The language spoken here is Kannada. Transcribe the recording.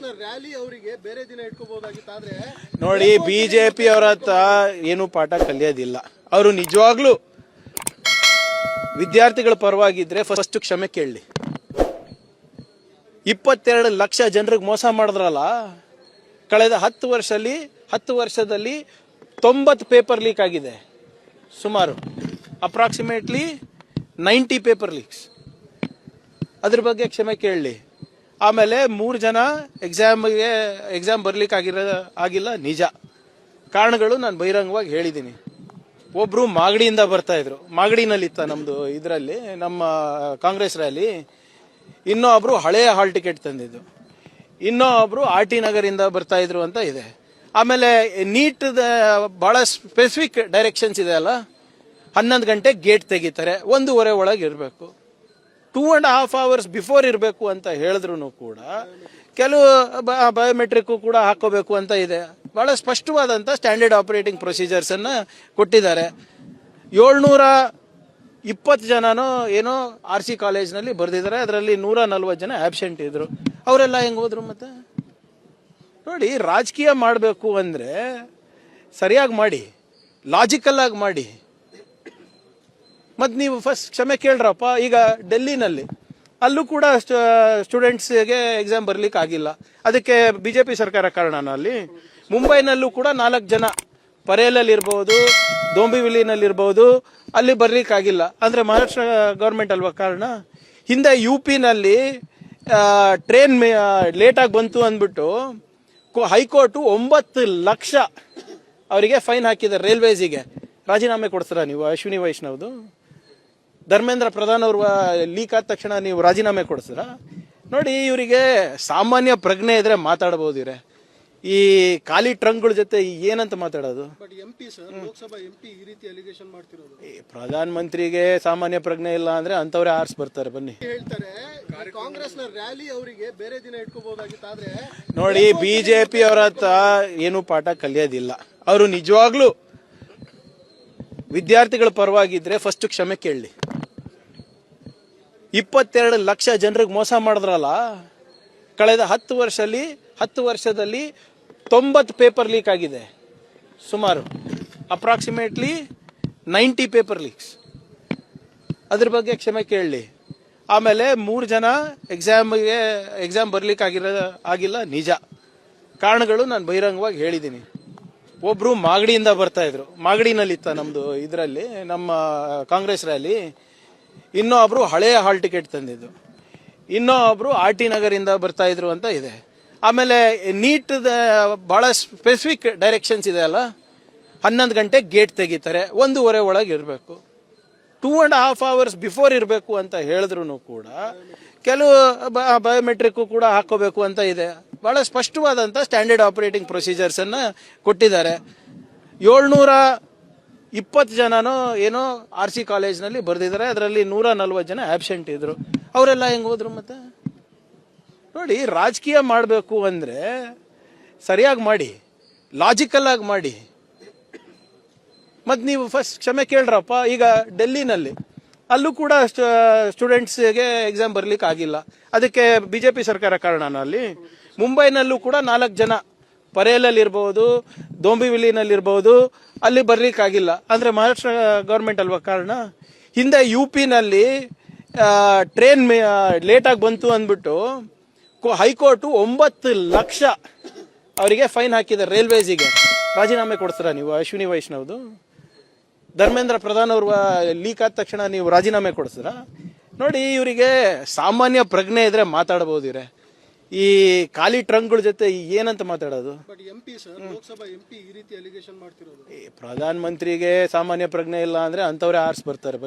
ಕಾಂಗ್ರೆಸ್ನ ರ್ಯಾಲಿ ಅವರಿಗೆ ಬೇರೆ ದಿನ ಇಟ್ಕೋಬಹುದಾಗಿತ್ತು. ಆದ್ರೆ ನೋಡಿ, ಬಿಜೆಪಿ ಅವರ ಹತ್ರ ಏನು ಪಾಠ ಕಲಿಯೋದಿಲ್ಲ. ಅವರು ನಿಜವಾಗ್ಲೂ ವಿದ್ಯಾರ್ಥಿಗಳ ಪರವಾಗಿದ್ರೆ ಫಸ್ಟ್ ಕ್ಷಮೆ ಕೇಳಲಿ. 22 ಲಕ್ಷ ಜನರಿಗೆ ಮೋಸ ಮಾಡಿದ್ರಲ್ಲ, ಕಳೆದ 10 ವರ್ಷದಲ್ಲಿ 90 ಪೇಪರ್ ಲೀಕ್ ಆಗಿದೆ. ಸುಮಾರು ಅಪ್ರಾಕ್ಸಿಮೇಟ್ಲಿ 90 ಪೇಪರ್ ಲೀಕ್ಸ್. ಅದ್ರ ಬಗ್ಗೆ ಕ್ಷಮೆ ಕೇಳಲಿ. ಆಮೇಲೆ 3 ಜನ ಎಕ್ಸಾಮ್ ಬರ್ಲಿಕ್ಕೆ ಆಗಿಲ್ಲ ನಿಜ. ಕಾರಣಗಳು ನಾನು ಬಹಿರಂಗವಾಗಿ ಹೇಳಿದ್ದೀನಿ. ಒಬ್ರು ಮಾಗಡಿಯಿಂದ ಬರ್ತಾ ಇದ್ರು, ಮಾಗಡಿನಲ್ಲಿತ್ತ ನಮ್ದು ಇದರಲ್ಲಿ ನಮ್ಮ ಕಾಂಗ್ರೆಸ್ ರ್ಯಾಲಿ. ಇನ್ನೊಬ್ರು ಹಳೆಯ ಹಾಲ್ ಟಿಕೆಟ್ ತಂದಿದ್ದು, ಇನ್ನೊಬ್ರು RT ನಗರಿಂದ ಬರ್ತಾ ಇದ್ರು ಅಂತ ಇದೆ. ಆಮೇಲೆ ನೀಟ್ ಬಹಳ ಸ್ಪೆಸಿಫಿಕ್ ಡೈರೆಕ್ಷನ್ಸ್ ಇದೆ ಅಲ್ಲ, 11 ಗಂಟೆ ಗೇಟ್ ತೆಗಿತಾರೆ, 1:30 ಒಳಗೆ ಇರಬೇಕು, 2.5 hours ಬಿಫೋರ್ ಇರಬೇಕು ಅಂತ ಹೇಳಿದ್ರು ಕೂಡ ಕೆಲವು ಬಯೋಮೆಟ್ರಿಕ್ ಕೂಡ ಹಾಕೋಬೇಕು ಅಂತ ಇದೆ. ಬಹಳ ಸ್ಪಷ್ಟವಾದಂತ ಸ್ಟ್ಯಾಂಡರ್ಡ್ ಆಪರೇಟಿಂಗ್ ಪ್ರೊಸೀಜರ್ಸ್ ಅನ್ನ ಕೊಟ್ಟಿದ್ದಾರೆ. 720 ಜನನೋ ಏನೋ RC ಕಾಲೇಜ್ನಲ್ಲಿ ಬರೆದಿದ್ದಾರೆ. ಅದರಲ್ಲಿ 140 ಜನ ಆಬ್ಸೆಂಟ್ ಇದ್ರು. ಅವರೆಲ್ಲ ಹೆಂಗ್ ಹೋದ್ರು? ಮತ್ತೆ ನೋಡಿ, ರಾಜಕೀಯ ಮಾಡಬೇಕು ಅಂದ್ರೆ ಸರಿಯಾಗಿ ಮಾಡಿ, ಲಾಜಿಕಲ್ ಆಗಿ ಮಾಡಿ. ಮತ್ ನೀವು ಫಸ್ಟ್ ಕ್ಷಮೆ ಕೇಳ್ರಪ್ಪ. ಈಗ ಡೆಲ್ಲಿನಲ್ಲಿ ಅಲ್ಲೂ ಕೂಡ ಸ್ಟೂಡೆಂಟ್ಸ್ಗೆ ಎಕ್ಸಾಮ್ ಬರ್ಲಿಕ್ಕೆ ಆಗಿಲ್ಲ. ಅದಕ್ಕೆ ಬಿಜೆಪಿ ಸರ್ಕಾರ ಕಾರಣನ? ಅಲ್ಲಿ ಮುಂಬೈನಲ್ಲೂ ಕೂಡ 4 ಜನ ಪರೇಲಲ್ಲಿ ಇರ್ಬೋದು, ದೊಂಬಿವಿಲಿನಲ್ಲಿ ಇರ್ಬೋದು, ಅಲ್ಲಿ ಬರ್ಲಿಕ್ಕೆ ಆಗಿಲ್ಲ. ಅಂದ್ರೆ ಮಹಾರಾಷ್ಟ್ರ ಗೌರ್ಮೆಂಟ್ ಅಲ್ವಾ ಕಾರಣ? ಹಿಂದೆ UP ನಲ್ಲಿ ಟ್ರೈನ್ ಲೇಟ್ ಆಗಿ ಬಂತು ಅಂದ್ಬಿಟ್ಟು ಹೈಕೋರ್ಟ್ 9 ಲಕ್ಷ ಅವರಿಗೆ ಫೈನ್ ಹಾಕಿದ್ದಾರೆ ರೈಲ್ವೇಸಿಗೆ. ರಾಜೀನಾಮೆ ಕೊಡ್ತೀರಾ ನೀವು? ಅಶ್ವಿನಿ ವೈಷ್ಣವ್ದು ಧರ್ಮೇಂದ್ರ ಪ್ರಧಾನ್ ಅವ್ರ ಲೀಕ್ ಆದ ತಕ್ಷಣ ನೀವು ರಾಜೀನಾಮೆ ಕೊಡ್ತೀರಾ? ನೋಡಿ, ಇವರಿಗೆ ಸಾಮಾನ್ಯ ಪ್ರಜ್ಞೆ ಇದ್ರೆ ಮಾತಾಡಬಹುದು. ಇವ್ರೆ ಈ ಖಾಲಿ ಟ್ರಂಕ್ಗಳ ಜೊತೆ ಏನಂತ ಮಾತಾಡೋದು? ಲೋಕಸಭಾ MP ಈ ರೀತಿ ಅಲಿಗೇಷನ್ ಮಾಡ್ತಿರೋದು. ಪ್ರಧಾನ ಮಂತ್ರಿಗೆ ಸಾಮಾನ್ಯ ಪ್ರಜ್ಞೆ ಇಲ್ಲ ಅಂದ್ರೆ ಅಂತವ್ರೆ ಆರ್ಸ್ ಬರ್ತಾರೆ. ಬನ್ನಿ ಹೇಳ್ತಾರೆ ಕಾಂಗ್ರೆಸ್ನ ರ್ಯಾಲಿ ಅವರಿಗೆ ಬೇರೆ ದಿನ ಇಟ್ಕೋಬಹುದಾಗಿತ್ತು. ಆದ್ರೆ ನೋಡಿ, ಬಿಜೆಪಿ ಅವರ ಹತ್ರ ಏನು ಪಾಠ ಕಲಿಯೋದಿಲ್ಲ. ಅವರು ನಿಜವಾಗ್ಲೂ ವಿದ್ಯಾರ್ಥಿಗಳ ಪರವಾಗಿದ್ರೆ ಫಸ್ಟ್ ಕ್ಷಮೆ ಕೇಳಲಿ. 22 ಲಕ್ಷ ಜನರಿಗೆ ಮೋಸ ಮಾಡಿದ್ರಲ್ಲ, ಕಳೆದ 10 ವರ್ಷದಲ್ಲಿ 90 ಪೇಪರ್ ಲೀಕ್ ಆಗಿದೆ. ಸುಮಾರು ಅಪ್ರಾಕ್ಸಿಮೇಟ್ಲಿ 90 ಪೇಪರ್ ಲೀಕ್ಸ್. ಅದ್ರ ಬಗ್ಗೆ ಕ್ಷಮೆ ಕೇಳಲಿ. ಆಮೇಲೆ 3 ಜನ ಎಕ್ಸಾಮ್ ಬರ್ಲಿಕ್ಕೆ ಆಗಿಲ್ಲ ನಿಜ. ಕಾರಣಗಳು ನಾನು ಬಹಿರಂಗವಾಗಿ ಹೇಳಿದ್ದೀನಿ. ಒಬ್ರು ಮಾಗಡಿಯಿಂದ ಬರ್ತಾ ಇದ್ರು, ಮಾಗಡಿನಲ್ಲಿತ್ತ ನಮ್ದು ಇದರಲ್ಲಿ ನಮ್ಮ ಕಾಂಗ್ರೆಸ್ ರ್ಯಾಲಿ. ಇನ್ನೊಬ್ರು ಹಳೆಯ ಹಾಲ್ ಟಿಕೆಟ್ ತಂದಿದ್ದು, ಇನ್ನೊಬ್ರು RT ನಗರಿಂದ ಬರ್ತಾ ಇದ್ರು ಅಂತ ಇದೆ. ಆಮೇಲೆ ನೀಟ್ ಬಹಳ ಸ್ಪೆಸಿಫಿಕ್ ಡೈರೆಕ್ಷನ್ಸ್ ಇದೆ ಅಲ್ಲ, 11 ಗಂಟೆ ಗೇಟ್ ತೆಗಿತಾರೆ, 1:30 ಒಳಗೆ ಇರಬೇಕು, 2.5 hours ಬಿಫೋರ್ ಇರಬೇಕು ಅಂತ ಹೇಳಿದ್ರು ಕೂಡ ಕೆಲವು ಬಯೋಮೆಟ್ರಿಕ್ ಕೂಡ ಹಾಕೋಬೇಕು ಅಂತ ಇದೆ. ಬಹಳ ಸ್ಪಷ್ಟವಾದಂತ ಸ್ಟ್ಯಾಂಡರ್ಡ್ ಆಪರೇಟಿಂಗ್ ಪ್ರೊಸೀಜರ್ಸ್ ಅನ್ನ ಕೊಟ್ಟಿದ್ದಾರೆ. 720 ಜನನೋ ಏನೋ RC ಕಾಲೇಜ್ನಲ್ಲಿ ಬರೆದಿದ್ದಾರೆ. ಅದರಲ್ಲಿ 140 ಜನ ಆಬ್ಸೆಂಟ್ ಇದ್ರು. ಅವರೆಲ್ಲ ಹೆಂಗ್ ಹೋದ್ರು? ಮತ್ತೆ ನೋಡಿ, ರಾಜಕೀಯ ಮಾಡಬೇಕು ಅಂದ್ರೆ ಸರಿಯಾಗಿ ಮಾಡಿ, ಲಾಜಿಕಲ್ ಆಗಿ ಮಾಡಿ. ಮತ್ ನೀವು ಫಸ್ಟ್ ಕ್ಷಮೆ ಕೇಳ್ರಪ್ಪ. ಈಗ ಡೆಲ್ಲಿನಲ್ಲಿ ಅಲ್ಲೂ ಕೂಡ ಸ್ಟೂಡೆಂಟ್ಸ್ಗೆ ಎಕ್ಸಾಮ್ ಬರ್ಲಿಕ್ಕೆ ಆಗಿಲ್ಲ. ಅದಕ್ಕೆ ಬಿಜೆಪಿ ಸರ್ಕಾರ ಕಾರಣನ? ಅಲ್ಲಿ ಮುಂಬೈನಲ್ಲೂ ಕೂಡ 4 ಜನ ಪರೇಲಲ್ಲಿ ಇರ್ಬೋದು, ದೊಂಬಿವಿಲಿನಲ್ಲಿ ಇರ್ಬೋದು, ಅಲ್ಲಿ ಬರ್ಲಿಕ್ಕೆ ಆಗಿಲ್ಲ. ಅಂದ್ರೆ ಮಹಾರಾಷ್ಟ್ರ ಗೌರ್ಮೆಂಟ್ ಅಲ್ವಾ ಕಾರಣ? ಹಿಂದೆ UP ನಲ್ಲಿ ಟ್ರೈನ್ ಲೇಟ್ ಆಗಿ ಬಂತು ಅಂದ್ಬಿಟ್ಟು ಹೈಕೋರ್ಟ್ 9 ಲಕ್ಷ ಅವರಿಗೆ ಫೈನ್ ಹಾಕಿದ್ದಾರೆ ರೈಲ್ವೇಸಿಗೆ. ರಾಜೀನಾಮೆ ಕೊಡ್ತೀರಾ ನೀವು? ಅಶ್ವಿನಿ ವೈಷ್ಣವ್ದು ಧರ್ಮೇಂದ್ರ ಪ್ರಧಾನ್ ಅವ್ರ ಲೀಕ್ ಆದ ತಕ್ಷಣ ನೀವು ರಾಜೀನಾಮೆ ಕೊಡ್ತೀರಾ? ನೋಡಿ, ಇವರಿಗೆ ಸಾಮಾನ್ಯ ಪ್ರಜ್ಞೆ ಇದ್ರೆ ಮಾತಾಡಬಹುದು. ಇವ್ರೆ ಈ ಖಾಲಿ ಟ್ರಂಕ್ಗಳ ಜೊತೆ ಏನಂತ ಮಾತಾಡೋದು? ಲೋಕಸಭಾ MP ಈ ರೀತಿ ಅಲಿಗೇಷನ್ ಮಾಡ್ತಿರೋದು. ಪ್ರಧಾನ ಮಂತ್ರಿಗೆ ಸಾಮಾನ್ಯ ಪ್ರಜ್ಞೆ ಇಲ್ಲ ಅಂದ್ರೆ ಅಂತವ್ರೆ ಆರ್ಸ್ ಬರ್ತಾರೆ. ಬನ್ನಿ.